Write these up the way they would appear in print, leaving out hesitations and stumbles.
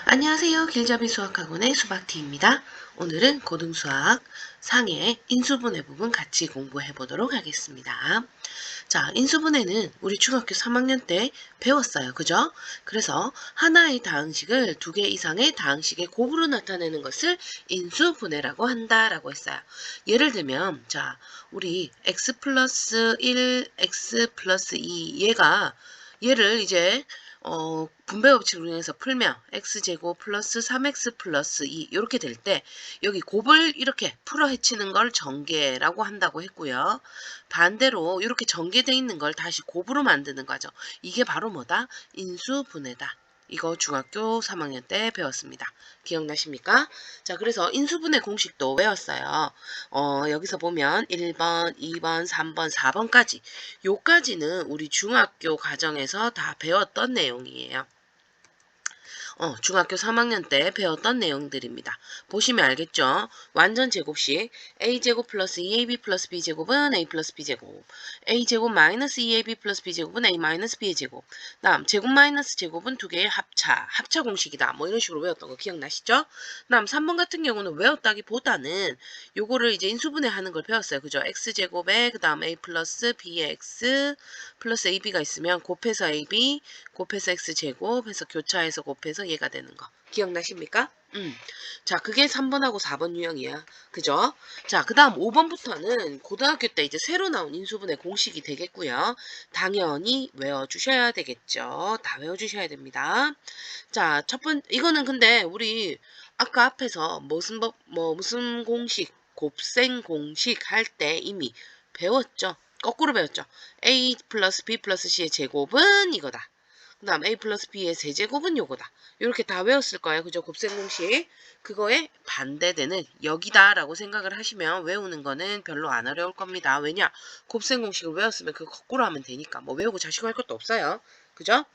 안녕하세요. 길잡이 수학학원의 수박티입니다. 오늘은 고등수학 상의 인수분해 부분 같이 공부해 보도록 하겠습니다. 자, 인수분해는 우리 중학교 3학년 때 배웠어요. 그죠? 그래서 하나의 다항식을 두 개 이상의 다항식의 곱으로 나타내는 것을 인수분해라고 한다라고 했어요. 예를 들면, 자, 우리 x 플러스 1, x 플러스 2 얘를 이제 분배 법칙을 이용해서 풀면 x제곱 플러스 3x 플러스 2 이렇게 될 때 여기 곱을 이렇게 풀어 헤치는 걸 전개라고 한다고 했고요. 반대로 이렇게 전개되어 있는 걸 다시 곱으로 만드는 거죠. 이게 바로 뭐다? 인수분해다. 이거 중학교 3학년 때 배웠습니다. 기억나십니까? 자, 그래서 인수분해 공식도 외웠어요. 여기서 보면 1번, 2번, 3번, 4번까지 요까지는 우리 중학교 과정에서 다 배웠던 내용이에요. 중학교 3학년 때 배웠던 내용들입니다. 보시면 알겠죠? 완전 제곱식 a제곱 플러스 2ab 플러스 b제곱은 a 플러스 b제곱, a제곱 마이너스 2ab 플러스 b제곱은 a 마이너스 b의 제곱, 다음 제곱 마이너스 제곱은 두 개의 합차 공식이다. 뭐 이런 식으로 외웠던 거 기억나시죠? 다음 3번 같은 경우는 외웠다기보다는 요거를 이제 인수분해하는 걸 배웠어요. 그죠? x제곱에 그 다음 a 플러스 b의 x 플러스 ab가 있으면 곱해서 ab 곱해서 x제곱 해서 교차해서 곱해서 얘가 되는 거. 기억나십니까? 자, 그게 3번하고 4번 유형이야. 그죠? 자, 그 다음 5번부터는 고등학교 때 이제 새로 나온 인수분해 공식이 되겠고요. 당연히 외워주셔야 되겠죠. 다 외워주셔야 됩니다. 자, 이거는 근데 우리 아까 앞에서 무슨 공식, 곱셈 공식 할 때 이미 배웠죠. 거꾸로 배웠죠. a 플러스 b 플러스 c의 제곱은 이거다. 그 다음 a 플러스 b의 세제곱은 요거다. 이렇게 다 외웠을 거예요. 그죠? 곱셈 공식. 그거에 반대되는 여기다라고 생각을 하시면 외우는 거는 별로 안 어려울 겁니다. 왜냐? 곱셈 공식을 외웠으면 그거 거꾸로 하면 되니까. 뭐 외우고 자시고 할 것도 없어요. 그죠?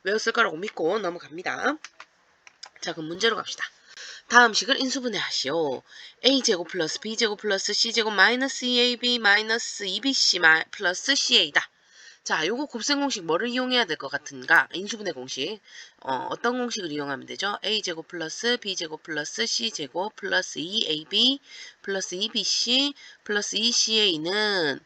외웠을 거라고 믿고 넘어갑니다. 자, 그럼 문제로 갑시다. 다음 식을 인수분해 하시오. a제곱 플러스 b제곱 플러스 c제곱 마이너스 2ab 마이너스 2bc 플러스 ca다. 자, 요거 곱셈 공식 뭐를 이용해야 될 것 같은가? 인수분해 공식. 어떤 공식을 이용하면 되죠? a제곱 플러스 b제곱 플러스 c제곱 플러스 2ab 플러스 2bc 플러스 2ca는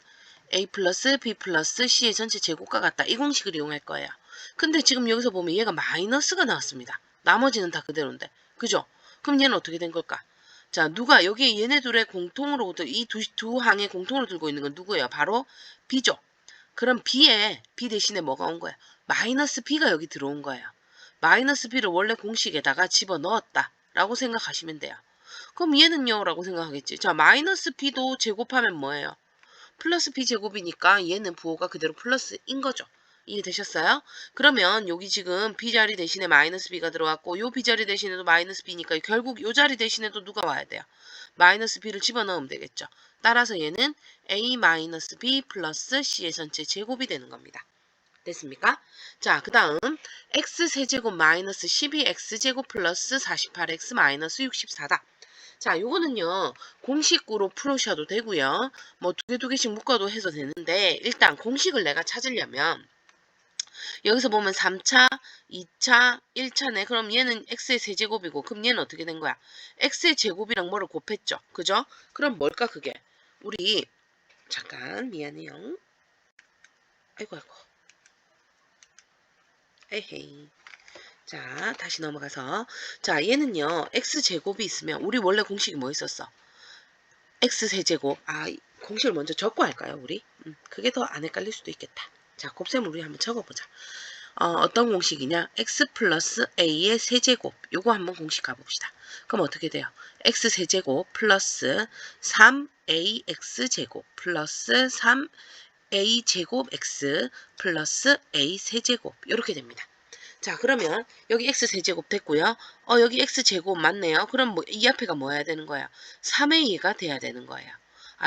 a 플러스 b 플러스 c의 전체 제곱과 같다. 이 공식을 이용할 거예요. 근데 지금 여기서 보면 얘가 마이너스가 나왔습니다. 나머지는 다 그대로인데. 그죠? 그럼 얘는 어떻게 된 걸까? 자, 누가 여기 얘네 둘의 공통으로 이 두 항의 공통으로 들고 있는 건 누구예요? 바로 b죠. 그럼 b 대신에 뭐가 온 거야? 마이너스 b가 여기 들어온 거예요. 마이너스 b를 원래 공식에다가 집어넣었다 라고 생각하시면 돼요. 그럼 얘는요? 라고 생각하겠지. 자, 마이너스 b도 제곱하면 뭐예요? 플러스 b제곱이니까 얘는 부호가 그대로 플러스인 거죠. 이해되셨어요? 그러면 여기 지금 b자리 대신에 마이너스 b가 들어왔고 요 b자리 대신에도 마이너스 b니까 결국 요 자리 대신에도 누가 와야 돼요? 마이너스 b를 집어넣으면 되겠죠. 따라서 얘는 a 마이너스 b 플러스 c의 전체 제곱이 되는 겁니다. 됐습니까? 자, 그 다음 x세제곱 마이너스 12x제곱 플러스 48x 마이너스 64다. 자, 요거는요, 공식으로 풀으셔도 되고요. 뭐 두 개씩 묶어도 해서 되는데 일단 공식을 내가 찾으려면 여기서 보면 3차, 2차, 1차네. 그럼 얘는 x의 세제곱이고 그럼 얘는 어떻게 된 거야? x의 제곱이랑 뭐를 곱했죠? 그죠? 그럼 뭘까 그게? 우리 잠깐 미안해요. 아이고 에헤이. 자, 다시 넘어가서 자, 얘는요. x제곱이 있으면 우리 원래 공식이 뭐 있었어? x세제곱. 공식을 먼저 적고 할까요, 우리? 그게 더 안 헷갈릴 수도 있겠다. 자, 곱셈을 우리 한번 적어보자. 어떤 공식이냐? x 플러스 a의 세제곱. 요거 한번 공식 가봅시다. 그럼 어떻게 돼요? x 세제곱 플러스 3ax 제곱 플러스 3a 제곱 x 플러스 a 세제곱. 이렇게 됩니다. 자, 그러면 여기 x세제곱 됐고요. 여기 x제곱 맞네요. 그럼 이 앞에가 뭐 해야 되는 거야? 3a가 돼야 되는 거예요.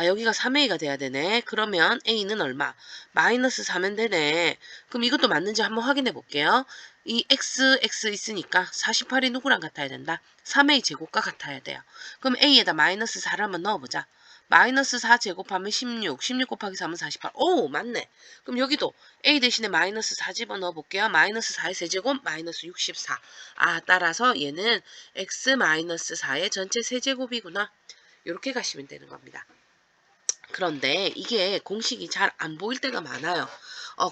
여기가 3a가 돼야 되네. 그러면 a는 얼마? 마이너스 4면 되네. 그럼 이것도 맞는지 한번 확인해 볼게요. 이 x 있으니까 48이 누구랑 같아야 된다? 3a 제곱과 같아야 돼요. 그럼 a에다 마이너스 4를 한번 넣어보자. 마이너스 4 제곱하면 16, 16 곱하기 3은 48. 오, 맞네. 그럼 여기도 a 대신에 마이너스 4 집어넣어 볼게요. 마이너스 4의 세제곱 마이너스 64. 아, 따라서 얘는 x 마이너스 4의 전체 세제곱이구나. 이렇게 가시면 되는 겁니다. 그런데 이게 공식이 잘 안 보일 때가 많아요.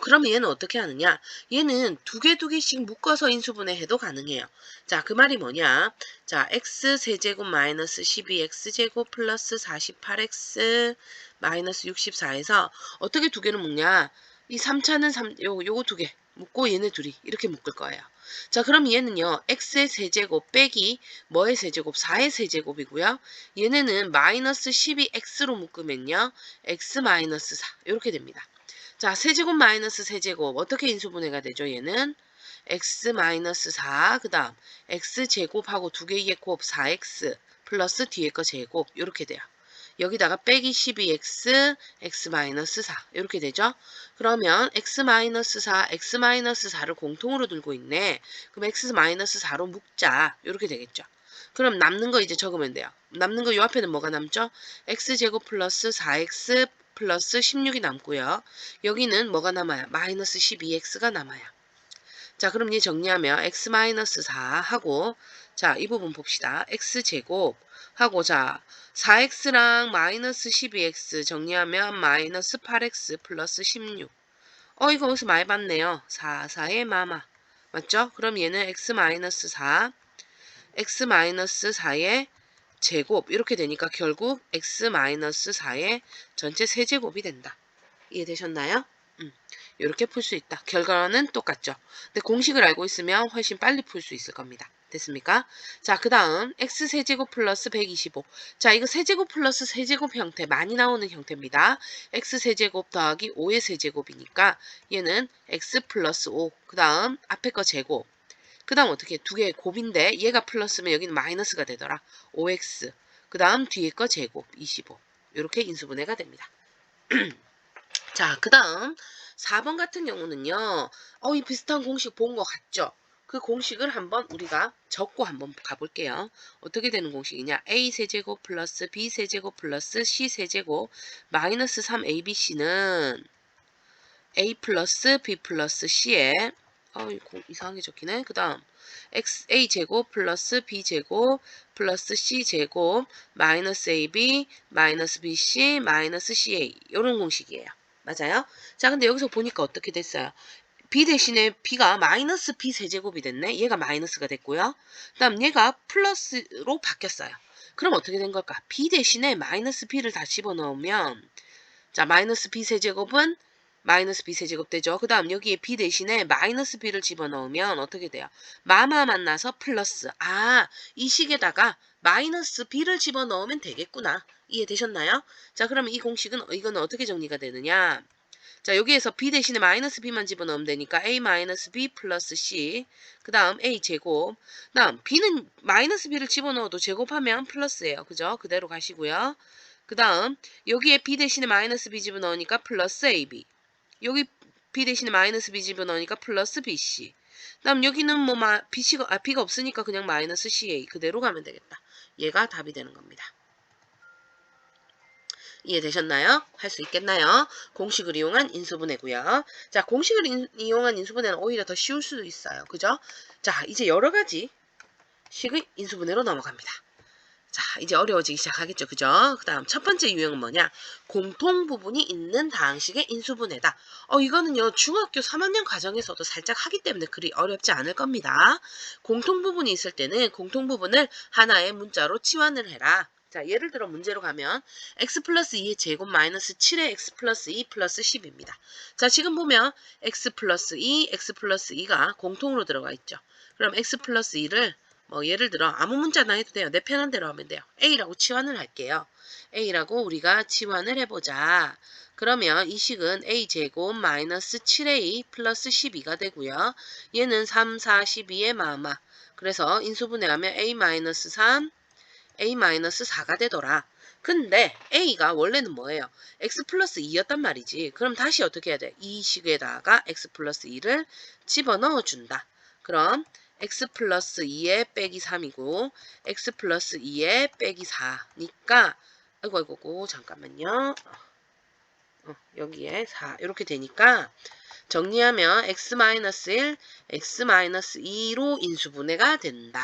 그러면 얘는 어떻게 하느냐? 얘는 두 개씩 묶어서 인수분해해도 가능해요. 자, 그 말이 뭐냐? 자, x 세제곱 마이너스 12x제곱 플러스 48x 마이너스 64에서 어떻게 두 개를 묶냐? 이 3차는 요거 두 개 묶고 얘네 둘이 이렇게 묶을 거예요. 자, 그럼 얘는요, x의 세제곱 빼기 뭐의 세제곱? 4의 세제곱이고요. 얘네는 마이너스 12x로 묶으면요, x 마이너스 4 이렇게 됩니다. 자, 세제곱 마이너스 세제곱 어떻게 인수분해가 되죠? 얘는 x 마이너스 4, 그 다음 x 제곱하고 두 개의 곱 4x 플러스 뒤에 거 제곱 이렇게 돼요. 여기다가 빼기 12x, x 마이너스 4 이렇게 되죠. 그러면 x 마이너스 4, x 마이너스 4를 공통으로 들고 있네. 그럼 x 마이너스 4로 묶자 이렇게 되겠죠. 그럼 남는 거 이제 적으면 돼요. 남는 거 요 앞에는 뭐가 남죠? x제곱 플러스 4x 플러스 16이 남고요. 여기는 뭐가 남아요? 마이너스 12x가 남아요. 자, 그럼 얘 정리하면 x 마이너스 4 하고, 자, 이 부분 봅시다. x제곱 하고, 자, 4x랑 마이너스 12x 정리하면 마이너스 8x 플러스 16. 이거 어디서 많이 봤네요. 4, 4의 마마. 맞죠? 그럼 얘는 x 마이너스 4, x 마이너스 4의 제곱 이렇게 되니까 결국 x 마이너스 4의 전체 세제곱이 된다. 이해되셨나요? 이렇게 풀 수 있다. 결과는 똑같죠. 근데 공식을 알고 있으면 훨씬 빨리 풀 수 있을 겁니다. 됐습니까? 자, 그 다음 x세제곱 플러스 125. 자, 이거 세제곱 플러스 세제곱 형태 많이 나오는 형태입니다. x세제곱 더하기 5의 세제곱이니까 얘는 x 플러스 5. 그 다음 앞에 거 제곱. 그 다음 어떻게 두 개의 곱인데 얘가 플러스면 여기는 마이너스가 되더라. 5x. 그 다음 뒤에 거 제곱 25. 이렇게 인수분해가 됩니다. 자, 그 다음 4번 같은 경우는요. 이 비슷한 공식 본 것 같죠? 그 공식을 한번 우리가 적고 한번 가볼게요. 어떻게 되는 공식이냐? a 세제곱 플러스 b 세제곱 플러스 c 세제곱 마이너스 3abc는 a 플러스 b 플러스 c에 이상하게 적히네. 그 다음 a 제곱 플러스 b 제곱 플러스 c 제곱 마이너스 ab 마이너스 bc 마이너스 ca 이런 공식이에요. 맞아요? 자, 근데 여기서 보니까 어떻게 됐어요? b 대신에 b가 마이너스 b 세제곱이 됐네. 얘가 마이너스가 됐고요. 그 다음 얘가 플러스로 바뀌었어요. 그럼 어떻게 된 걸까? b 대신에 마이너스 b를 다 집어넣으면 자, 마이너스 b 세제곱은 마이너스 b 세제곱 되죠. 그 다음 여기에 b 대신에 마이너스 b를 집어넣으면 어떻게 돼요? 마마 만나서 플러스. 이 식에다가 마이너스 b를 집어넣으면 되겠구나. 이해되셨나요? 자, 그러면 이 공식은 이거는 어떻게 정리가 되느냐? 자, 여기에서 b 대신에 마이너스 b만 집어넣으면 되니까 a 마이너스 b 플러스 c. 그 다음 a 제곱. 그 다음 b는 마이너스 b를 집어넣어도 제곱하면 플러스예요. 그죠? 그대로 가시고요. 그 다음 여기에 b 대신에 마이너스 b 집어넣으니까 플러스 ab. 여기 b 대신에 마이너스 b 집어넣으니까 플러스 bc. 그 다음 여기는 뭐 b가 없으니까 그냥 마이너스 ca. 그대로 가면 되겠다. 얘가 답이 되는 겁니다. 이해되셨나요? 할 수 있겠나요? 공식을 이용한 인수분해고요. 자, 공식을 이용한 인수분해는 오히려 더 쉬울 수도 있어요. 그죠? 자, 이제 여러 가지 식의 인수분해로 넘어갑니다. 자, 이제 어려워지기 시작하겠죠. 그죠? 그 다음 첫 번째 유형은 뭐냐? 공통 부분이 있는 다항식의 인수분해다. 이거는요, 중학교 3학년 과정에서도 살짝 하기 때문에 그리 어렵지 않을 겁니다. 공통 부분이 있을 때는 공통 부분을 하나의 문자로 치환을 해라. 자, 예를 들어 문제로 가면 x 플러스 2의 제곱 마이너스 7의 x 플러스 2 플러스 10입니다. 자, 지금 보면 x 플러스 2, x 플러스 2가 공통으로 들어가 있죠. 그럼 x 플러스 2를 예를 들어 아무 문자나 해도 돼요. 내 편한 대로 하면 돼요. A라고 치환을 할게요. A라고 우리가 치환을 해보자. 그러면 이 식은 A제곱 마이너스 7A 플러스 12가 되고요. 얘는 3, 4, 12의 마마. 그래서 인수분해하면 A 마이너스 3, A 마이너스 4가 되더라. 근데 A가 원래는 뭐예요? X 플러스 2였단 말이지. 그럼 다시 어떻게 해야 돼? 이 식에다가 X 플러스 2를 집어넣어 준다. 그럼 x 플러스 2에 빼기 3이고 x 플러스 2에 빼기 4니까 아이고, 잠깐만요. 여기에 4 이렇게 되니까 정리하면 x-1, x-2로 인수분해가 된다.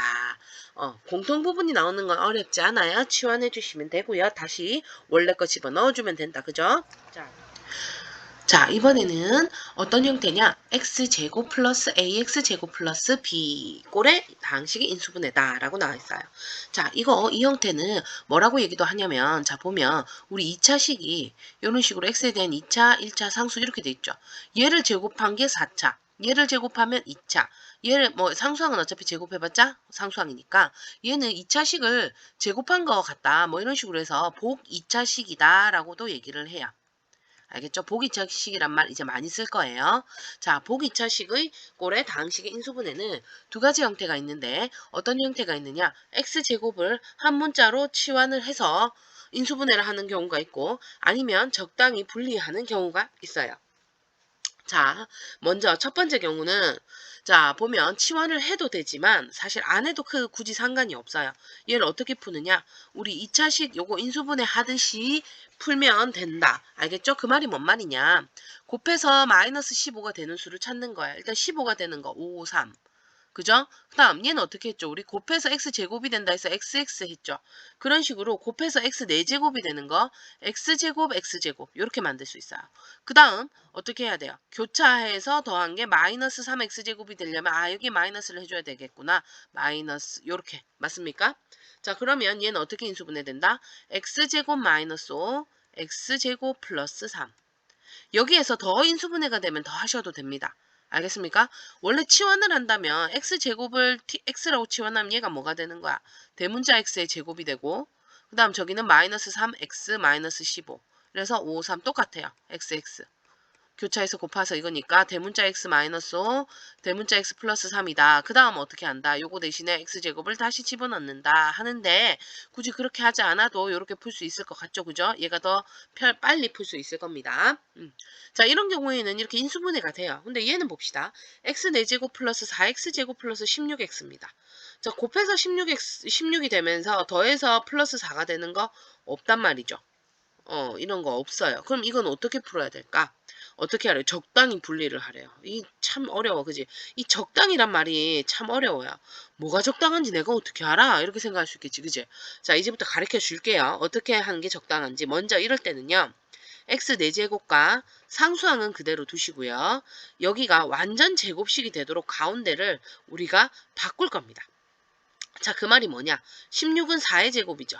공통부분이 나오는 건 어렵지 않아요. 치환해 주시면 되고요. 다시 원래 거 집어넣어주면 된다. 그죠? 자, 이번에는 어떤 형태냐? x제곱 플러스 ax제곱 플러스 b 꼴의 방식이 인수분해다 라고 나와 있어요. 자, 이 형태는 뭐라고 얘기도 하냐면, 자, 보면 우리 2차식이 이런 식으로 x에 대한 2차, 1차 상수 이렇게 돼 있죠. 얘를 제곱한 게 4차, 얘를 제곱하면 2차, 얘를 뭐 상수항은 어차피 제곱해봤자 상수항이니까 얘는 2차식을 제곱한 거 같다. 뭐 이런 식으로 해서 복 2차식이다 라고도 얘기를 해요. 알겠죠? 복이차식이란 말 이제 많이 쓸 거예요. 자, 복이차식의 꼴의 다항식의 인수분해는 두 가지 형태가 있는데 어떤 형태가 있느냐? x제곱을 한 문자로 치환을 해서 인수분해를 하는 경우가 있고 아니면 적당히 분리하는 경우가 있어요. 자, 먼저 첫 번째 경우는 자, 보면 치환을 해도 되지만 사실 안 해도 굳이 상관이 없어요. 얘를 어떻게 푸느냐? 우리 2차식 요거 인수분해 하듯이 풀면 된다. 알겠죠? 그 말이 뭔 말이냐? 곱해서 마이너스 15가 되는 수를 찾는 거야. 일단 15가 되는 거 5, 3. 그죠? 그 다음 얘는 어떻게 했죠? 우리 곱해서 x제곱이 된다 해서 xx 했죠. 그런 식으로 곱해서 x 4제곱이 되는 거 x제곱 x제곱 이렇게 만들 수 있어요. 그 다음 어떻게 해야 돼요? 교차해서 더한 게 마이너스 3x제곱이 되려면 여기 마이너스를 해줘야 되겠구나. 마이너스 요렇게 맞습니까? 자, 그러면 얘는 어떻게 인수분해된다? x제곱 마이너스 5 x제곱 플러스 3 여기에서 더 인수분해가 되면 더 하셔도 됩니다. 알겠습니까? 원래 치환을 한다면 x제곱을 x라고 치환하면 얘가 뭐가 되는 거야? 대문자 x의 제곱이 되고 그 다음 저기는 마이너스 3x 마이너스 15 그래서 5, 3 똑같아요. xx 교차해서 곱해서 이거니까 대문자 x 마이너스 5 대문자 x 플러스 3이다. 그 다음 어떻게 한다? 요거 대신에 x제곱을 다시 집어넣는다 하는데 굳이 그렇게 하지 않아도 이렇게 풀 수 있을 것 같죠? 그죠? 얘가 더 빨리 풀 수 있을 겁니다. 자, 이런 경우에는 이렇게 인수분해가 돼요. 근데 얘는 봅시다. x 4제곱 플러스 4x제곱 플러스 16x입니다. 자, 곱해서 16이 되면서 더해서 플러스 4가 되는 거 없단 말이죠. 이런 거 없어요. 그럼 이건 어떻게 풀어야 될까? 어떻게 하래요? 적당히 분리를 하래요. 이 참 어려워. 그지? 이 적당이란 말이 참 어려워요. 뭐가 적당한지 내가 어떻게 알아? 이렇게 생각할 수 있겠지. 그지? 자, 이제부터 가르쳐 줄게요. 어떻게 하는 게 적당한지. 먼저 이럴 때는요. x 4제곱과 상수항은 그대로 두시고요. 여기가 완전 제곱식이 되도록 가운데를 우리가 바꿀 겁니다. 자, 그 말이 뭐냐? 16은 4의 제곱이죠.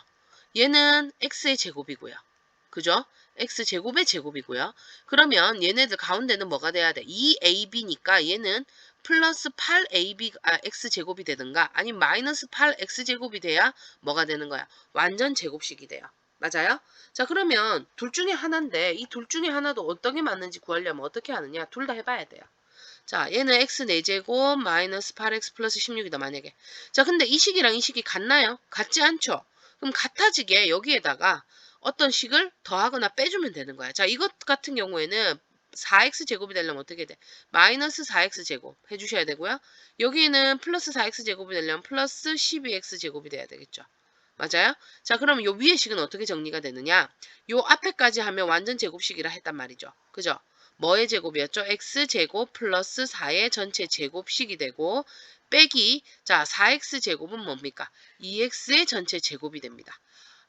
얘는 x의 제곱이고요. 그죠? x제곱의 제곱이고요. 그러면 얘네들 가운데는 뭐가 돼야 돼? 2ab니까 얘는 플러스 8ab, x제곱이 되든가 아니면 마이너스 8x제곱이 돼야 뭐가 되는 거야? 완전 제곱식이 돼요. 맞아요? 자, 그러면 둘 중에 하나인데 이 둘 중에 하나도 어떻게 맞는지 구하려면 어떻게 하느냐? 둘 다 해봐야 돼요. 자, 얘는 x 4제곱 마이너스 8x 플러스 16이다 만약에. 자, 근데 이 식이랑 이 식이 같나요? 같지 않죠? 그럼 같아지게 여기에다가 어떤 식을 더하거나 빼주면 되는 거야. 자, 이것 같은 경우에는 4x제곱이 되려면 어떻게 돼? 마이너스 4x제곱 해주셔야 되고요. 여기는 플러스 4x제곱이 되려면 플러스 12x제곱이 돼야 되겠죠. 맞아요? 자, 그러면 요 위의 식은 어떻게 정리가 되느냐? 요 앞에까지 하면 완전 제곱식이라 했단 말이죠. 그죠? 뭐의 제곱이었죠? x제곱 플러스 4의 전체 제곱식이 되고 빼기 자 4x제곱은 뭡니까? 2x의 전체 제곱이 됩니다.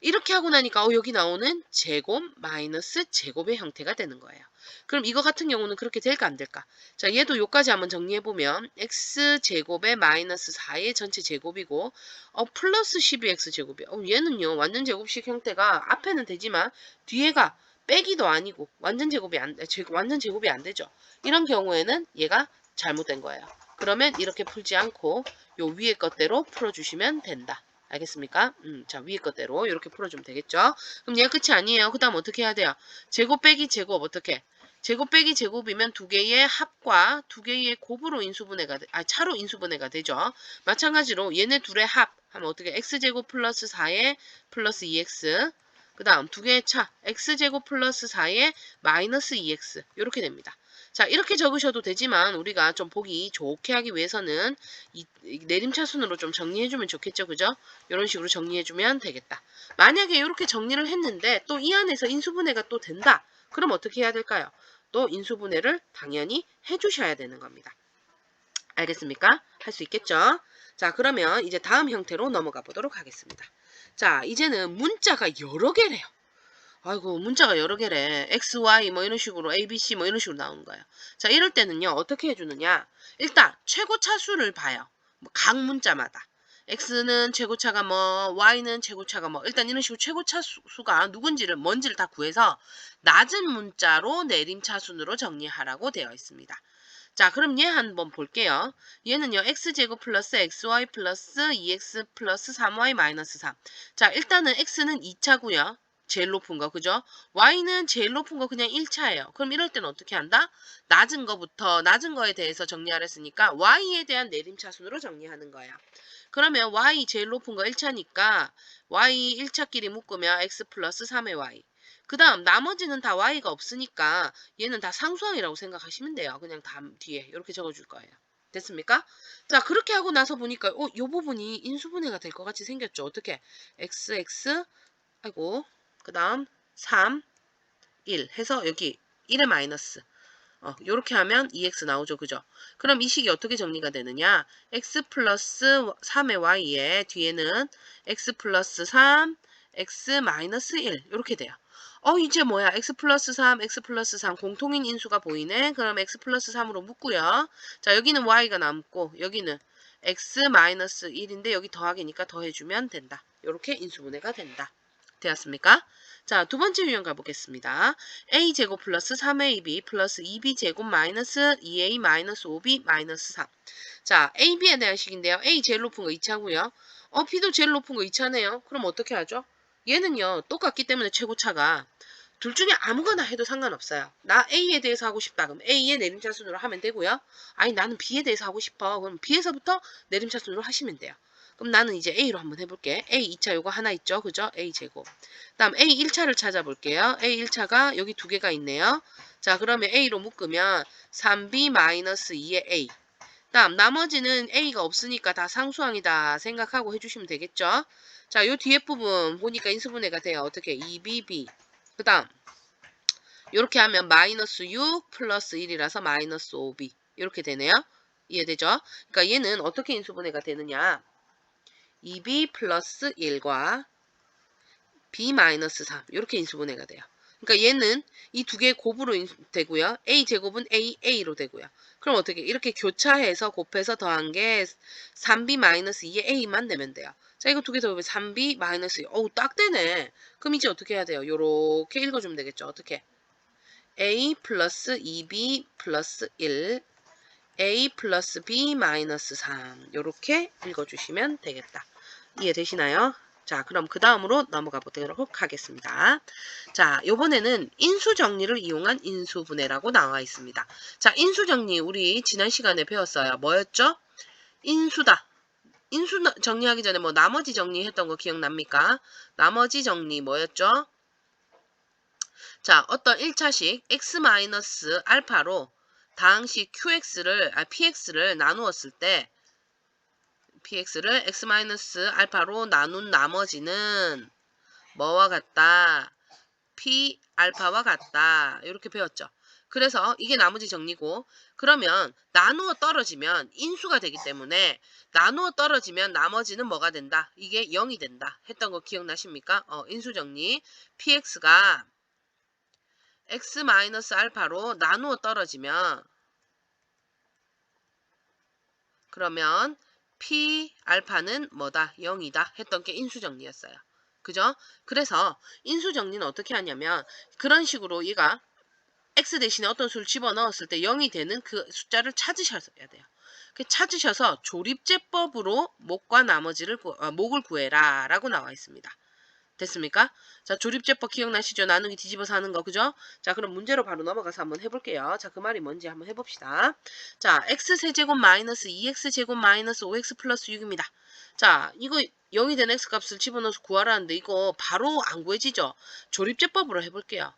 이렇게 하고 나니까 여기 나오는 제곱 마이너스 제곱의 형태가 되는 거예요. 그럼 이거 같은 경우는 그렇게 될까 안 될까? 자, 얘도 요까지 한번 정리해보면 x제곱의 마이너스 4의 전체 제곱이고 플러스 12x제곱이야. 얘는요 완전 제곱식 형태가 앞에는 되지만 뒤에가 빼기도 아니고 완전 제곱이 안 되죠. 이런 경우에는 얘가 잘못된 거예요. 그러면 이렇게 풀지 않고 요 위에 것대로 풀어주시면 된다. 알겠습니까? 자, 위에 것대로 이렇게 풀어주면 되겠죠? 그럼 얘가 끝이 아니에요. 그 다음 어떻게 해야 돼요? 제곱 빼기 제곱 어떻게? 제곱 빼기 제곱이면 두 개의 합과 두 개의 곱으로 차로 인수분해가 되죠. 마찬가지로 얘네 둘의 합 하면 어떻게? x제곱 플러스 4에 플러스 2x 그 다음 두 개의 차 x제곱 플러스 4에 마이너스 2x 이렇게 됩니다. 자, 이렇게 적으셔도 되지만 우리가 좀 보기 좋게 하기 위해서는 이 내림차순으로 좀 정리해주면 좋겠죠. 그죠? 이런 식으로 정리해주면 되겠다. 만약에 이렇게 정리를 했는데 또 이 안에서 인수분해가 또 된다. 그럼 어떻게 해야 될까요? 또 인수분해를 당연히 해주셔야 되는 겁니다. 알겠습니까? 할 수 있겠죠? 자, 그러면 이제 다음 형태로 넘어가 보도록 하겠습니다. 자, 이제는 문자가 여러 개래요. 아이고, 문자가 여러 개래. X, Y 뭐 이런 식으로 A, B, C 뭐 이런 식으로 나오는 거예요. 자, 이럴 때는요. 어떻게 해주느냐. 일단 최고차 수를 봐요. 각 문자마다. X는 최고차가 뭐, Y는 최고차가 뭐, 일단 이런 식으로 최고차 수가 누군지를, 뭔지를 다 구해서 낮은 문자로 내림차순으로 정리하라고 되어 있습니다. 자, 그럼 얘 한번 볼게요. 얘는요, x제곱 플러스 xy 플러스 2x 플러스 3y 마이너스 3. 자, 일단은 x는 2차고요. 제일 높은 거, 그죠? y는 제일 높은 거 그냥 1차예요. 그럼 이럴 때는 어떻게 한다? 낮은 거부터, 낮은 거에 대해서 정리하랬으니까 y에 대한 내림차순으로 정리하는 거예요. 그러면 y 제일 높은 거 1차니까 y 1차끼리 묶으면 x 플러스 3의 y. 그 다음 나머지는 다 y가 없으니까 얘는 다 상수항이라고 생각하시면 돼요. 그냥 다음 뒤에 이렇게 적어줄 거예요. 됐습니까? 자, 그렇게 하고 나서 보니까 요 부분이 인수분해가 될 것 같이 생겼죠. 어떻게? x 아이고 그 다음 3 1 해서 여기 1의 마이너스 요렇게 하면 2x 나오죠. 그죠? 그럼 이 식이 어떻게 정리가 되느냐? x 플러스 3의 y에 뒤에는 x 플러스 3 x 마이너스 1 이렇게 돼요. 이제 뭐야? x 플러스 3, x 플러스 3 공통인 인수가 보이네. 그럼 x 플러스 3으로 묶고요. 자, 여기는 y가 남고 여기는 x 마이너스 1인데 여기 더하기니까 더해주면 된다. 이렇게 인수분해가 된다. 되었습니까? 자, 두 번째 유형 가보겠습니다. a제곱 플러스 3ab 플러스 2b제곱 마이너스 2a 마이너스 5b 마이너스 3. 자, ab에 대한 식인데요. a 제일 높은 거 2차고요. b도 제일 높은 거 2차네요. 그럼 어떻게 하죠? 얘는요, 똑같기 때문에 최고차가 둘 중에 아무거나 해도 상관없어요. 나 A에 대해서 하고 싶다. 그럼 A의 내림차순으로 하면 되고요. 아니, 나는 B에 대해서 하고 싶어. 그럼 B에서부터 내림차순으로 하시면 돼요. 그럼 나는 이제 A로 한번 해볼게. A 2차 요거 하나 있죠? 그죠? A제곱. 다음 A 1차를 찾아볼게요. A 1차가 여기 두 개가 있네요. 자, 그러면 A로 묶으면 3B-2의 A. 다음 나머지는 A가 없으니까 다 상수항이다 생각하고 해주시면 되겠죠? 자, 요 뒤에 부분 보니까 인수분해가 돼요. 어떻게? 2BB. 그 다음 이렇게 하면 마이너스 6 플러스 1이라서 마이너스 5B 이렇게 되네요. 이해되죠? 그러니까 얘는 어떻게 인수분해가 되느냐. 2B 플러스 1과 B 마이너스 3 이렇게 인수분해가 돼요. 그러니까 얘는 이 두 개 곱으로 되고요. A제곱은 A로 되고요. 그럼 어떻게 이렇게 교차해서 곱해서 더한 게 3B 마이너스 2의 A만 내면 돼요. 자, 이거 두 개 더하면 3B 마이너스 2. 어우, 딱 되네. 그럼 이제 어떻게 해야 돼요? 요렇게 읽어주면 되겠죠. 어떻게? A 플러스 2B 플러스 1 A 플러스 B 마이너스 3 요렇게 읽어주시면 되겠다. 이해되시나요? 자, 그럼 그 다음으로 넘어가 보도록 하겠습니다. 자, 요번에는 인수정리를 이용한 인수분해라고 나와 있습니다. 자, 인수정리 우리 지난 시간에 배웠어요. 뭐였죠? 인수다. 인수 정리하기 전에 뭐 나머지 정리했던 거 기억납니까? 나머지 정리 뭐였죠? 자, 어떤 1차식 x-알파로 다항식 px를 나누었을 때 px를 x-알파로 나눈 나머지는 뭐와 같다? p 알파와 같다. 이렇게 배웠죠. 그래서 이게 나머지 정리고 그러면 나누어 떨어지면 인수가 되기 때문에 나누어 떨어지면 나머지는 뭐가 된다? 이게 0이 된다. 했던 거 기억나십니까? 인수 정리. px가 x-알파로 나누어 떨어지면 그러면 p 알파는 뭐다? 0이다 했던 게 인수정리였어요. 그죠? 그래서 인수정리는 어떻게 하냐면 그런 식으로 얘가 x 대신에 어떤 수를 집어넣었을 때 0이 되는 그 숫자를 찾으셔야 돼요. 찾으셔서 조립제법으로 목과 나머지를 목을 구해라 라고 나와 있습니다. 됐습니까? 자, 조립제법 기억나시죠? 나누기 뒤집어서 하는 거, 그죠? 자, 그럼 문제로 바로 넘어가서 한번 해볼게요. 자, 그 말이 뭔지 한번 해봅시다. 자, x세제곱 마이너스 2x제곱 마이너스 5x 플러스 6입니다. 자, 이거 0이 된 x값을 집어넣어서 구하라는데 이거 바로 안 구해지죠? 조립제법으로 해볼게요.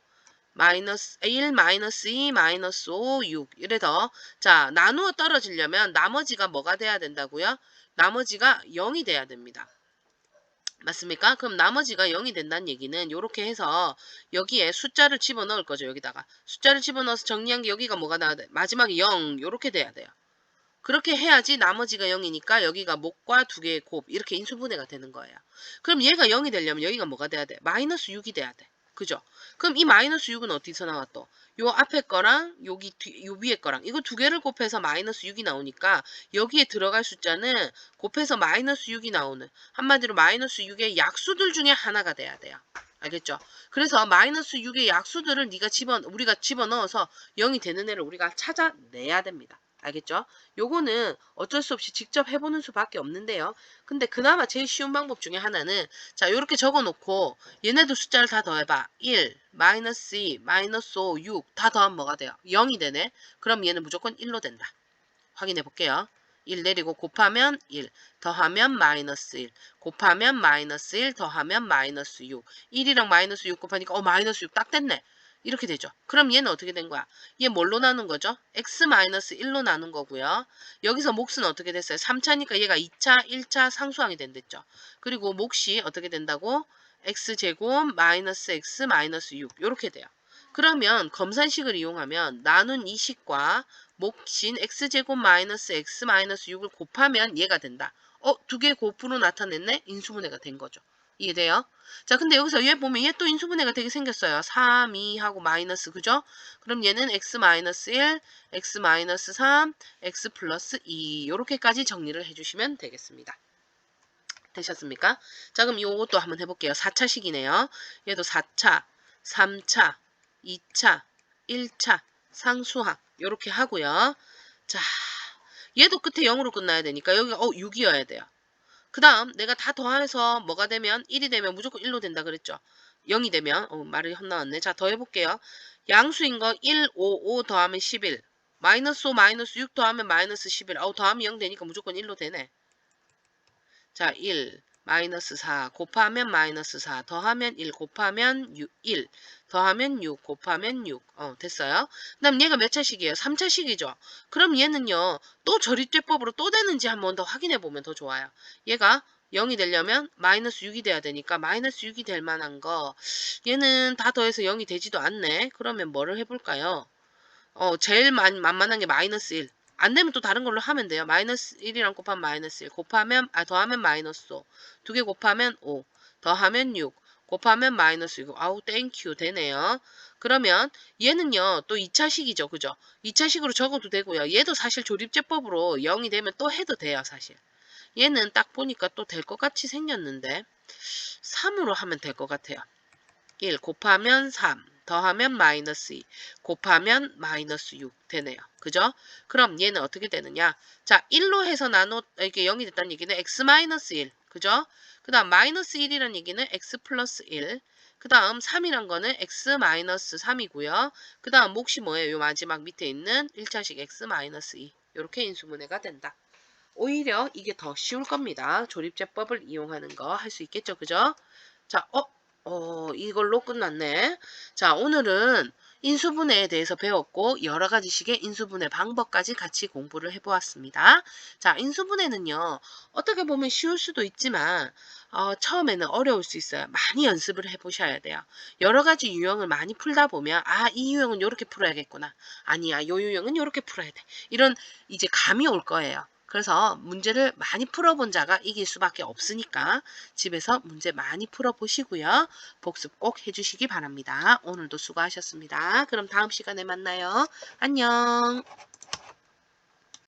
마이너스 1, 마이너스 2, 마이너스 5, 6 이래서 자 나누어 떨어지려면 나머지가 뭐가 돼야 된다고요? 나머지가 0이 돼야 됩니다. 맞습니까? 그럼 나머지가 0이 된다는 얘기는 이렇게 해서 여기에 숫자를 집어넣을 거죠. 여기다가 숫자를 집어넣어서 정리한 게 여기가 뭐가 나와야 돼? 마지막에 0 이렇게 돼야 돼요. 그렇게 해야지 나머지가 0이니까 여기가 목과 두 개의 곱 이렇게 인수분해가 되는 거예요. 그럼 얘가 0이 되려면 여기가 뭐가 돼야 돼? 마이너스 6이 돼야 돼. 그죠? 그럼 이 마이너스 6은 어디서 나와 또? 요 앞에 거랑 여기 요 위에 거랑 이거 두 개를 곱해서 마이너스 6이 나오니까 여기에 들어갈 숫자는 곱해서 마이너스 6이 나오는 한마디로 마이너스 6의 약수들 중에 하나가 돼야 돼요. 알겠죠? 그래서 마이너스 6의 약수들을 우리가 집어넣어서 0이 되는 애를 우리가 찾아내야 됩니다. 알겠죠? 요거는 어쩔 수 없이 직접 해보는 수밖에 없는데요. 근데 그나마 제일 쉬운 방법 중에 하나는 자 요렇게 적어놓고 얘네들 숫자를 다 더해봐. 1, 마이너스 2, 마이너스 5, 6 다 더하면 뭐가 돼요? 0이 되네. 그럼 얘는 무조건 1로 된다. 확인해 볼게요. 1 내리고 곱하면 1, 더하면 마이너스 1, 곱하면 마이너스 1, 더하면 마이너스 6. 1이랑 마이너스 6 곱하니까 마이너스 6 딱 됐네. 이렇게 되죠. 그럼 얘는 어떻게 된 거야? 얘 뭘로 나눈 거죠? x-1로 나눈 거고요. 여기서 몫은 어떻게 됐어요? 3차니까 얘가 2차, 1차 상수항이 된댔죠. 그리고 몫이 어떻게 된다고? x제곱 마이너스 x 마이너스 6 이렇게 돼요. 그러면 검산식을 이용하면 나눈 이 식과 몫인 x제곱 마이너스 x 마이너스 6을 곱하면 얘가 된다. 두 개의 곱으로 나타냈네? 인수분해가 된 거죠. 이해돼요? 자, 근데 여기서 얘 보면 얘 또 인수분해가 되게 생겼어요. 3, 2하고 마이너스, 그죠? 그럼 얘는 x 마이너스 1, x 마이너스 3, x 플러스 2 요렇게까지 정리를 해주시면 되겠습니다. 되셨습니까? 자, 그럼 요것도 한번 해볼게요. 4차식이네요. 얘도 4차, 3차, 2차, 1차, 상수항 요렇게 하고요. 자, 얘도 끝에 0으로 끝나야 되니까 여기가 6이어야 돼요. 그 다음 내가 다 더해서 뭐가 되면 1이 되면 무조건 1로 된다 그랬죠. 0이 되면 말이 헛나왔네. 자, 더해볼게요. 양수인 거 1, 5, 5 더하면 11. 마이너스 5, 마이너스 6 더하면 마이너스 11. 더하면 0 되니까 무조건 1로 되네. 자, 1, 마이너스 4 곱하면 마이너스 4 더하면 1 곱하면 6, 1 더하면 6 곱하면 6 됐어요. 그 다음 얘가 몇 차식이에요? 3차식이죠. 그럼 얘는요 또 저립제법으로 또 되는지 한번 더 확인해 보면 더 좋아요. 얘가 0이 되려면 마이너스 6이 돼야 되니까 마이너스 6이 될 만한 거 얘는 다 더해서 0이 되지도 않네. 그러면 뭐를 해볼까요? 제일 만만한 게 마이너스 1. 안 되면 또 다른 걸로 하면 돼요. 마이너스 1이랑 곱하면 마이너스 1. 더하면 마이너스 5. 두 개 곱하면 5. 더하면 6. 곱하면 마이너스 6. 땡큐. 되네요. 그러면 얘는요, 또 2차식이죠. 그죠? 2차식으로 적어도 되고요. 얘도 사실 조립제법으로 0이 되면 또 해도 돼요. 사실. 얘는 딱 보니까 또 될 것 같이 생겼는데 3으로 하면 될 것 같아요. 1 곱하면 3 더하면 마이너스 2 곱하면 마이너스 6 되네요. 그죠? 그럼 얘는 어떻게 되느냐? 자, 1로 해서 이게 0이 됐다는 얘기는 x 마이너스 1. 그죠? 그 다음 마이너스 1이라는 얘기는 x 플러스 1. 그 다음 3이란 거는 x 마이너스 3이고요. 그 다음 몫이 뭐예요? 요 마지막 밑에 있는 1차식 x 마이너스 2. 이렇게 인수분해가 된다. 오히려 이게 더 쉬울 겁니다. 조립제법을 이용하는 거 할 수 있겠죠. 그죠? 자, 이걸로 끝났네. 자, 오늘은 인수분해에 대해서 배웠고 여러 가지 식의 인수분해 방법까지 같이 공부를 해보았습니다. 자, 인수분해는요. 어떻게 보면 쉬울 수도 있지만 처음에는 어려울 수 있어요. 많이 연습을 해보셔야 돼요. 여러 가지 유형을 많이 풀다 보면 이 유형은 이렇게 풀어야겠구나. 아니야, 이 유형은 이렇게 풀어야 돼. 이런 이제 감이 올 거예요. 그래서 문제를 많이 풀어본 자가 이길 수밖에 없으니까 집에서 문제 많이 풀어보시고요. 복습 꼭 해주시기 바랍니다. 오늘도 수고하셨습니다. 그럼 다음 시간에 만나요. 안녕.